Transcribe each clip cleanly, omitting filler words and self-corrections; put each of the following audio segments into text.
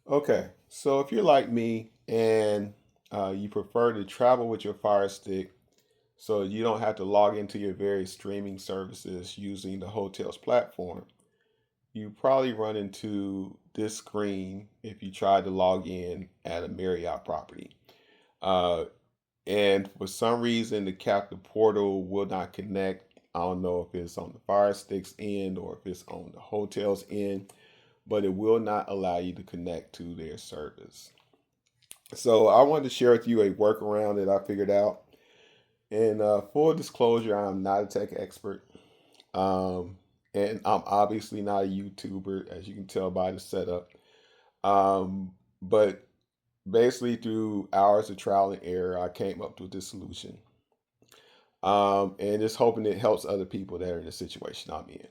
Okay, so if you're like me and you prefer to travel with your Fire Stick so you don't have to log into your various streaming services using the hotel's platform, you probably run into this screen if you try to log in at a Marriott property. Uh, and for some reason, the captive portal will not connect. I don't know if it's on the Fire Stick's end or if it's on the hotel's end, but it will not allow you to connect to their service. So I wanted to share with you a workaround that I figured out. And full disclosure, I'm not a tech expert. Um, and I'm obviously not a YouTuber, as you can tell by the setup. But basically, through hours of trial and error, I came up with this solution. And just hoping it helps other people that are in the situation I'm in.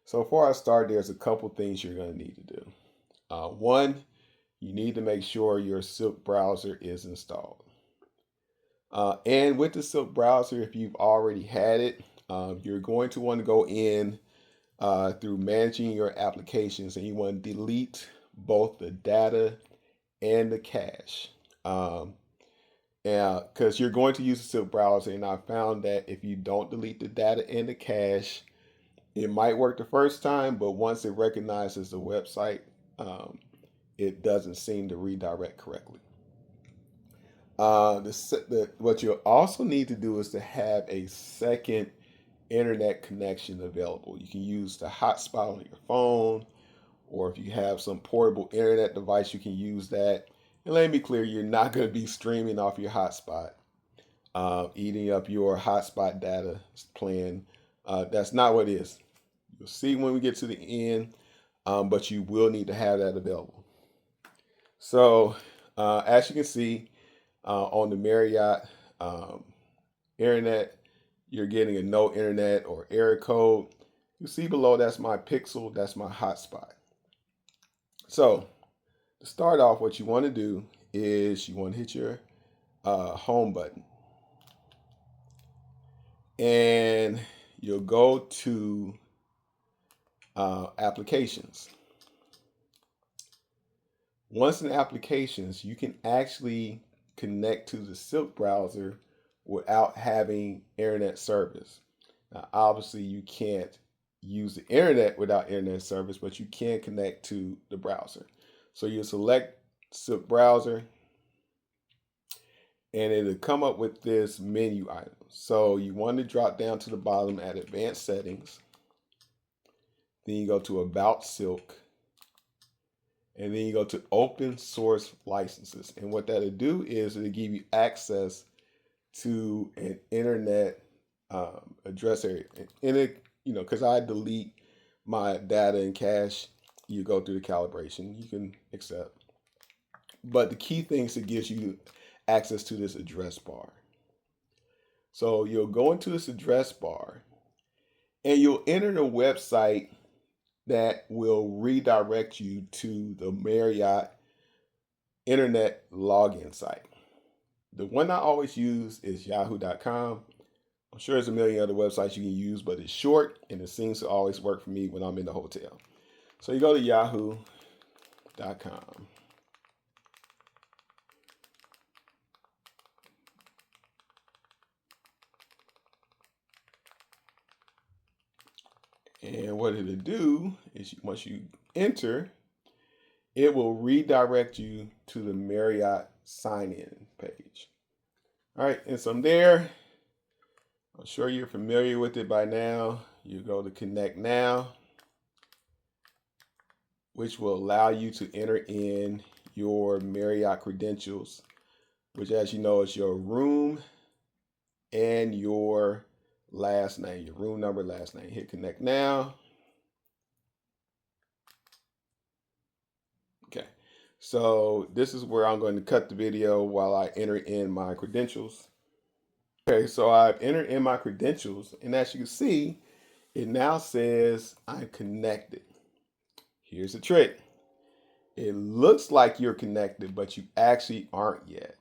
So before I start, there's a couple things you're going to need to do. One, you need to make sure your Silk browser is installed. And with the Silk browser, if you've already had it, you're going to want to go in through managing your applications and you want to delete both the data and the cache. Um, because you're going to use the Silk browser, and I found that if you don't delete the data and the cache, it might work the first time, but once it recognizes the website, um, it doesn't seem to redirect correctly. What you also need to do is to have a second internet connection available. You can use the hotspot on your phone, or if you have some portable internet device, you can use that. And let me be clear, you're not going to be streaming off your hotspot, eating up your hotspot data plan. That's not what it is. You'll see when we get to the end, but you will need to have that available. So, as you can see, on the Marriott um, internet, you're getting a no internet or error code. You see below, that's my pixel, that's my hotspot. So to start off, what you want to do is you want to hit your home button and you'll go to applications. Once in applications, you can actually connect to the Silk browser without having internet service. Now, obviously, you can't use the internet without internet service, but you can connect to the browser. So you select Silk browser, and it'll come up with this menu item. So you want to drop down to the bottom at Advanced Settings. Then you go to About Silk, and then you go to Open Source Licenses. And what that'll do is it'll give you access to an internet address area. And it, because I delete my data and cache, you go through the calibration, you can accept. But the key thing is it gives you access to this address bar. So you'll go into this address bar and you'll enter the website that will redirect you to the Marriott internet login site. The one I always use is yahoo.com. I'm sure there's a million other websites you can use, but it's short and it seems to always work for me when I'm in the hotel. So you go to yahoo.com. And what it'll do is once you enter, it will redirect you to the Marriott sign in page. All right, and from there, I'm sure you're familiar with it by now. You go to Connect Now, which will allow you to enter in your Marriott credentials, which, as you know, is your room and your last name, your room number, last name. Hit Connect Now. Okay, so this is where I'm going to cut the video while I enter in my credentials. Okay, so I've entered in my credentials, and as you can see, it now says I'm connected. Here's the trick. It looks like you're connected, but you actually aren't yet.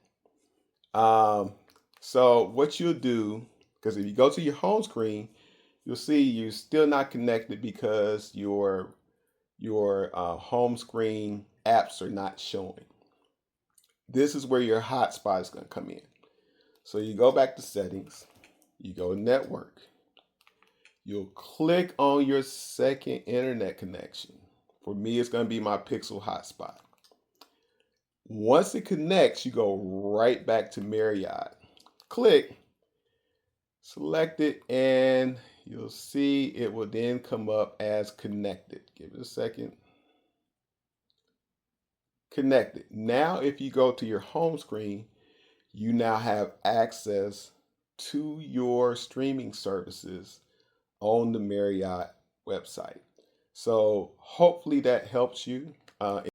Um, so what you'll do, because if you go to your home screen, you'll see you're still not connected because your home screen apps are not showing. This is where your hotspot is going to come in. So you go back to settings, you go network, you'll click on your second internet connection. For me, it's going to be my Pixel hotspot. Once it connects, you go right back to Marriott. Click, select it, and you'll see it will then come up as connected. Give it a second. Connected. Now, if you go to your home screen, you now have access to your streaming services on the Marriott website. So hopefully that helps you.